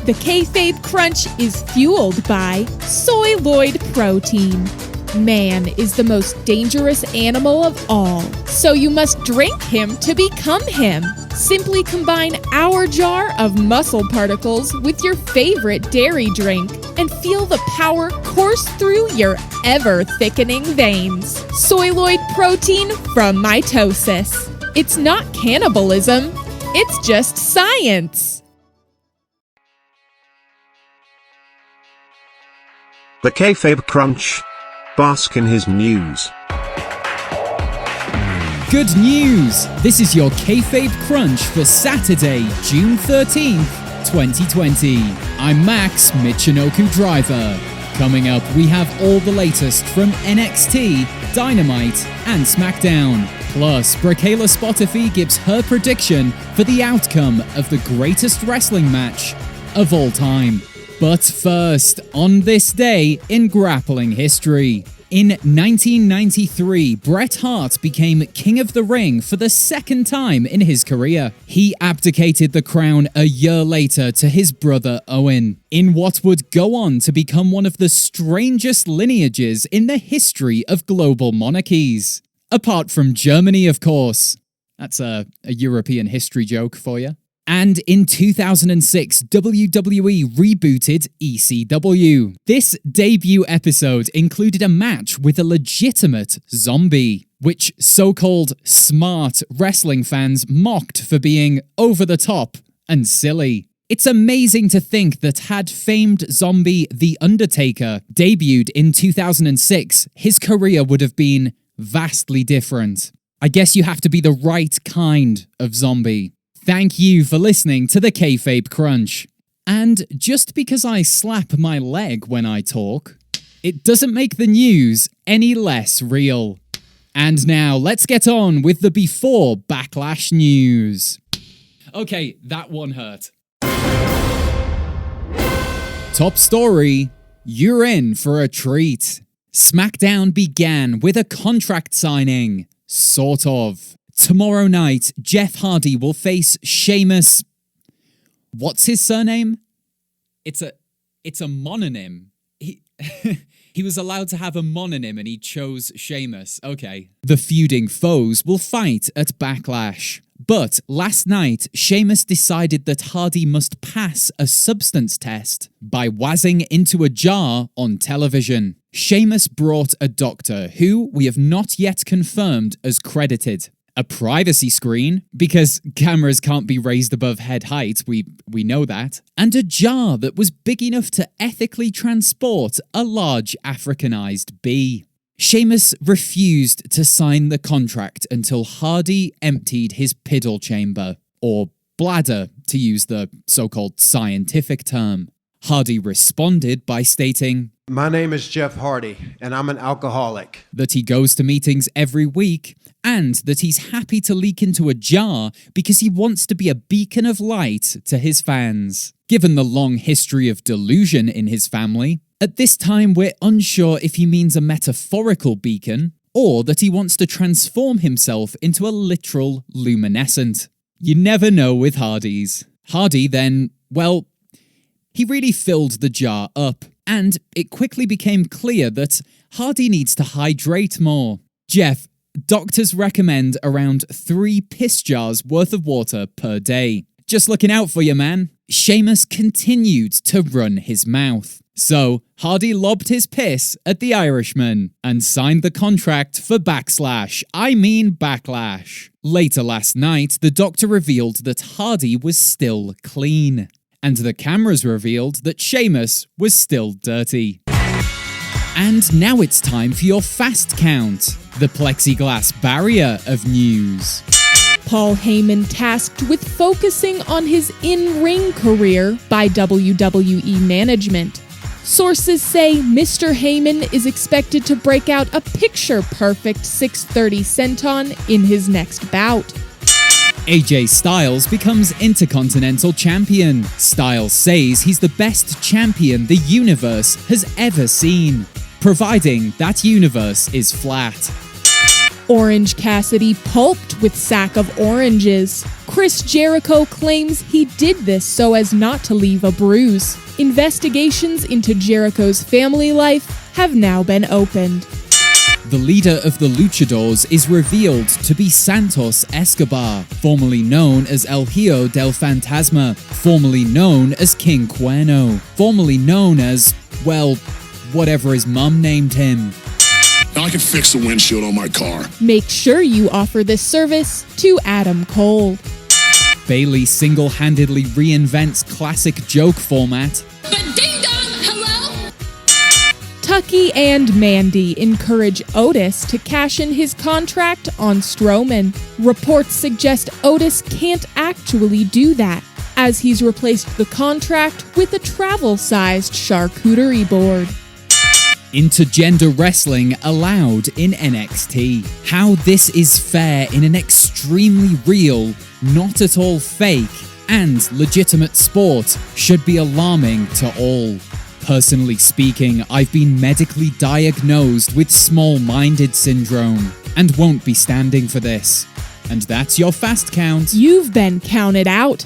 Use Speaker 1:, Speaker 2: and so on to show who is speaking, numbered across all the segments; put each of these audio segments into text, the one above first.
Speaker 1: The Kayfabe Crunch is fueled by soy Lloyd protein. Man is the most dangerous animal of all, so you must drink him to become him. Simply combine our jar of muscle particles with your favorite dairy drink and feel the power course through your ever-thickening veins. Soy Lloyd protein from mitosis. It's not cannibalism, it's just science.
Speaker 2: The Kayfabe Crunch. Bask in his news.
Speaker 3: Good news! This is your Kayfabe Crunch for Saturday, June 13th, 2020. I'm Max Michinoku Driver. Coming up, we have all the latest from NXT, Dynamite and SmackDown. Plus, Bricayla Spotifee gives her prediction for the outcome of the greatest wrestling match of all time. But first, on this day in grappling history. In 1993, Bret Hart became King of the Ring for the second time in his career. He abdicated the crown a year later to his brother Owen, in what would go on to become one of the strangest lineages in the history of global monarchies. Apart from Germany, of course. That's a European history joke for you. And in 2006, WWE rebooted ECW. This debut episode included a match with a legitimate zombie, which so-called smart wrestling fans mocked for being over the top and silly. It's amazing to think that had famed zombie The Undertaker debuted in 2006, his career would have been vastly different. I guess you have to be the right kind of zombie. Thank you for listening to the Kayfabe Crunch. And just because I slap my leg when I talk, it doesn't make the news any less real. And now let's get on with the Before-Backlash news. Okay, that one hurt. Top story, you're in for a treat. SmackDown began with a contract signing. Sort of. Tomorrow night, Jeff Hardy will face Sheamus. What's his surname? It's a mononym. He was allowed to have a mononym and he chose Sheamus. Okay. The feuding foes will fight at Backlash. But last night, Sheamus decided that Hardy must pass a substance test by wazzing into a jar on television. Sheamus brought a doctor who we have not yet confirmed as credited. A privacy screen, because cameras can't be raised above head height, we know that, and a jar that was big enough to ethically transport a large Africanized bee. Sheamus refused to sign the contract until Hardy emptied his piddle chamber, or bladder, to use the so-called scientific term. Hardy responded by stating,
Speaker 4: "My name is Jeff Hardy, and I'm an alcoholic."
Speaker 3: That he goes to meetings every week, and that he's happy to leak into a jar because he wants to be a beacon of light to his fans. Given the long history of delusion in his family, at this time we're unsure if he means a metaphorical beacon, or that he wants to transform himself into a literal luminescent. You never know with Hardys. Hardy then, well, he really filled the jar up, and it quickly became clear that Hardy needs to hydrate more. Jeff, doctors recommend around 3 piss jars worth of water per day. Just looking out for you, man. Sheamus continued to run his mouth. So, Hardy lobbed his piss at the Irishman and signed the contract for Backlash. Later last night, the doctor revealed that Hardy was still clean. And the cameras revealed that Sheamus was still dirty. And now it's time for your fast count, the plexiglass barrier of news.
Speaker 1: Paul Heyman tasked with focusing on his in-ring career by WWE management. Sources say Mr. Heyman is expected to break out a picture-perfect 630 senton in his next bout.
Speaker 3: AJ Styles becomes Intercontinental Champion. Styles says he's the best champion the universe has ever seen, providing that universe is flat.
Speaker 1: Orange Cassidy pulped with sack of oranges. Chris Jericho claims he did this so as not to leave a bruise. Investigations into Jericho's family life have now been opened.
Speaker 3: The leader of the Luchadors is revealed to be Santos Escobar, formerly known as El Hijo del Fantasma, formerly known as King Cuerno, formerly known as, well, whatever his mum named him.
Speaker 5: Now I can fix the windshield on my car.
Speaker 1: Make sure you offer this service to Adam Cole.
Speaker 3: Bailey single-handedly reinvents classic joke format.
Speaker 6: But ding dong, hello?
Speaker 1: Tucky and Mandy encourage Otis to cash in his contract on Strowman. Reports suggest Otis can't actually do that, as he's replaced the contract with a travel-sized charcuterie board.
Speaker 3: Intergender wrestling allowed in NXT. How this is fair in an extremely real, not at all fake, and legitimate sport should be alarming to all. Personally speaking, I've been medically diagnosed with small-minded syndrome and won't be standing for this. And that's your fast count.
Speaker 1: You've been counted out.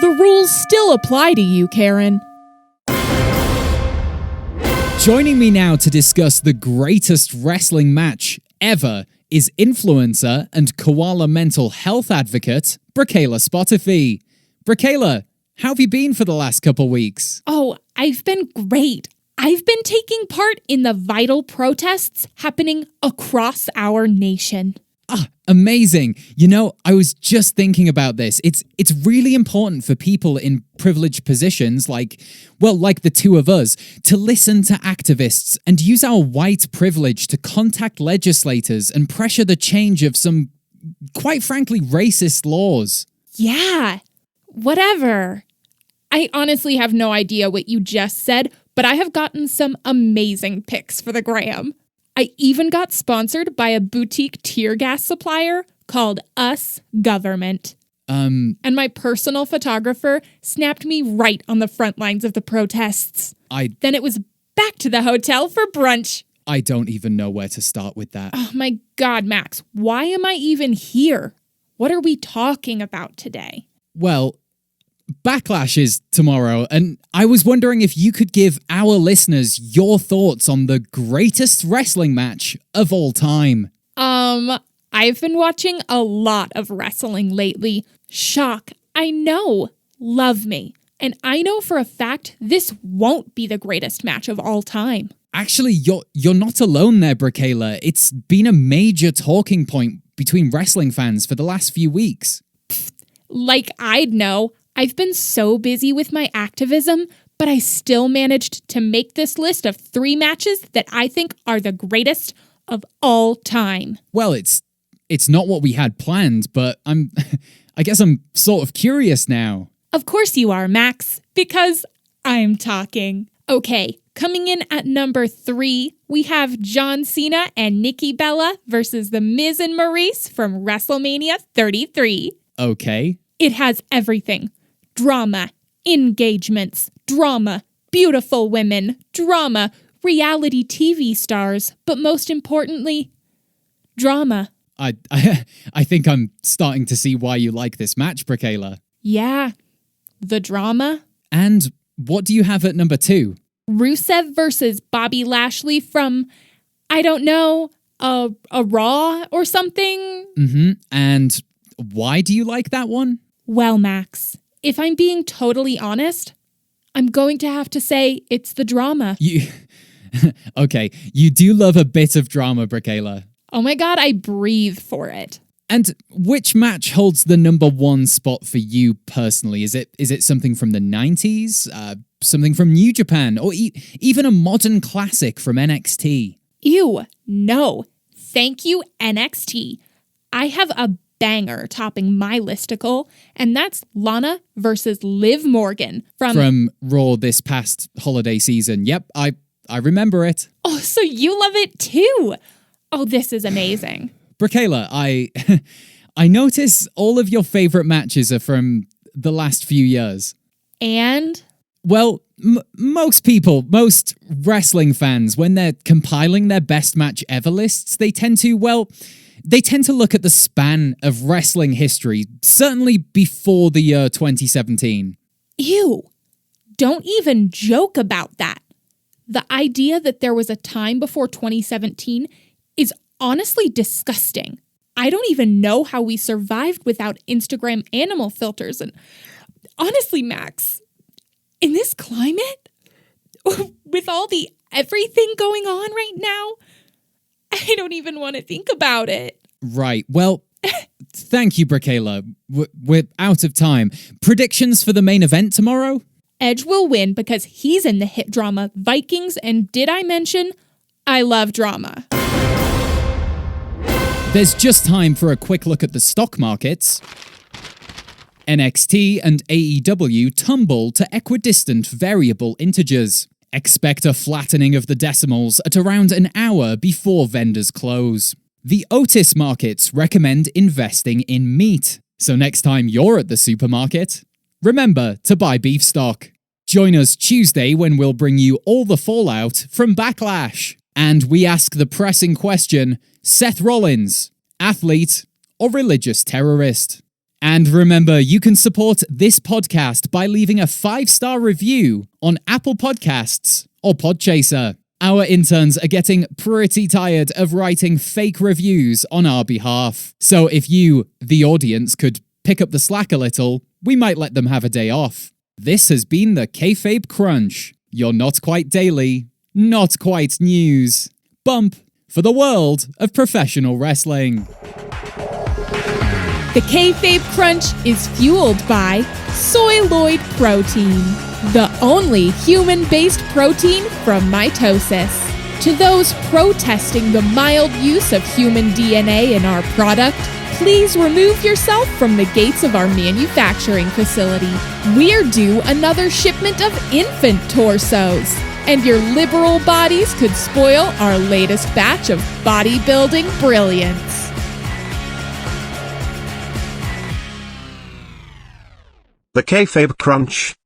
Speaker 1: The rules still apply to you, Karen.
Speaker 3: Joining me now to discuss the greatest wrestling match ever is influencer and koala mental health advocate, Bricayla Spotifee. Bricayla, how have you been for the last couple weeks?
Speaker 1: Oh, I've been great. I've been taking part in the vital protests happening across our nation.
Speaker 3: Amazing. You know, I was just thinking about this. It's really important for people in privileged positions like the two of us to listen to activists and use our white privilege to contact legislators and pressure the change of some, quite frankly, racist laws.
Speaker 1: Yeah, whatever. I honestly have no idea what you just said, but I have gotten some amazing pics for the gram. I even got sponsored by a boutique tear gas supplier called Us Government. And my personal photographer snapped me right on the front lines of the protests. Then it was back to the hotel for brunch.
Speaker 3: I don't even know where to start with that.
Speaker 1: Oh my God, Max, why am I even here? What are we talking about today?
Speaker 3: Well, Backlash is tomorrow, and I was wondering if you could give our listeners your thoughts on the greatest wrestling match of all time.
Speaker 1: I've been watching a lot of wrestling lately. Shock, I know. Love me. And I know for a fact this won't be the greatest match of all time.
Speaker 3: Actually, you're not alone there, Bricayla. It's been a major talking point between wrestling fans for the last few weeks.
Speaker 1: Like I'd know. I've been so busy with my activism, but I still managed to make this list of 3 matches that I think are the greatest of all time.
Speaker 3: Well, it's not what we had planned, but I guess I'm sort of curious now.
Speaker 1: Of course you are, Max, because I'm talking. Okay, coming in at number 3, we have John Cena and Nikki Bella versus The Miz and Maurice from WrestleMania 33.
Speaker 3: Okay.
Speaker 1: It has everything. Drama, engagements, drama, beautiful women, drama, reality TV stars, but most importantly, drama.
Speaker 3: I think I'm starting to see why you like this match, Bricayla.
Speaker 1: Yeah, the drama.
Speaker 3: And what do you have at number 2?
Speaker 1: Rusev versus Bobby Lashley from, I don't know, a Raw or something?
Speaker 3: Mm-hmm. And why do you like that one?
Speaker 1: Well, Max, if I'm being totally honest, I'm going to have to say it's the drama.
Speaker 3: Okay, you do love a bit of drama, Bricayla.
Speaker 1: Oh my God, I breathe for it.
Speaker 3: And which match holds the number 1 spot for you personally? Is it something from the 90s, something from New Japan, or even a modern classic from NXT?
Speaker 1: Ew, no. Thank you, NXT. I have a banger topping my listicle, and that's Lana versus Liv Morgan from
Speaker 3: Raw this past holiday season. Yep, I remember it.
Speaker 1: Oh, so you love it too. Oh, this is amazing.
Speaker 3: Bricayla, I notice all of your favorite matches are from the last few years.
Speaker 1: And
Speaker 3: Well, most wrestling fans, when they're compiling their best match ever lists, they tend to look at the span of wrestling history, certainly before the year 2017.
Speaker 1: Ew. Don't even joke about that. The idea that there was a time before 2017 is honestly disgusting. I don't even know how we survived without Instagram animal filters. And honestly, Max, in this climate, with all the everything going on right now, I don't even want to think about it.
Speaker 3: Right. Well, thank you, Bricayla. We're out of time. Predictions for the main event tomorrow?
Speaker 1: Edge will win because he's in the hit drama Vikings, and did I mention I love drama?
Speaker 3: There's just time for a quick look at the stock markets. NXT and AEW tumble to equidistant variable integers. Expect a flattening of the decimals at around an hour before vendors close. The Otis markets recommend investing in meat. So next time you're at the supermarket, remember to buy beef stock. Join us Tuesday when we'll bring you all the fallout from Backlash. And we ask the pressing question, Seth Rollins, athlete or religious terrorist? And remember, you can support this podcast by leaving a 5-star review on Apple Podcasts or Podchaser. Our interns are getting pretty tired of writing fake reviews on our behalf. So if you, the audience, could pick up the slack a little, we might let them have a day off. This has been the Kayfabe Crunch, your not quite daily, not quite news bump for the world of professional wrestling.
Speaker 1: The Kayfabe Crunch is fueled by Soy Lloyd Protein, the only human-based protein from mitosis. To those protesting the mild use of human DNA in our product, please remove yourself from the gates of our manufacturing facility. We're due another shipment of infant torsos, and your liberal bodies could spoil our latest batch of bodybuilding brilliance.
Speaker 2: The Kayfabe Crunch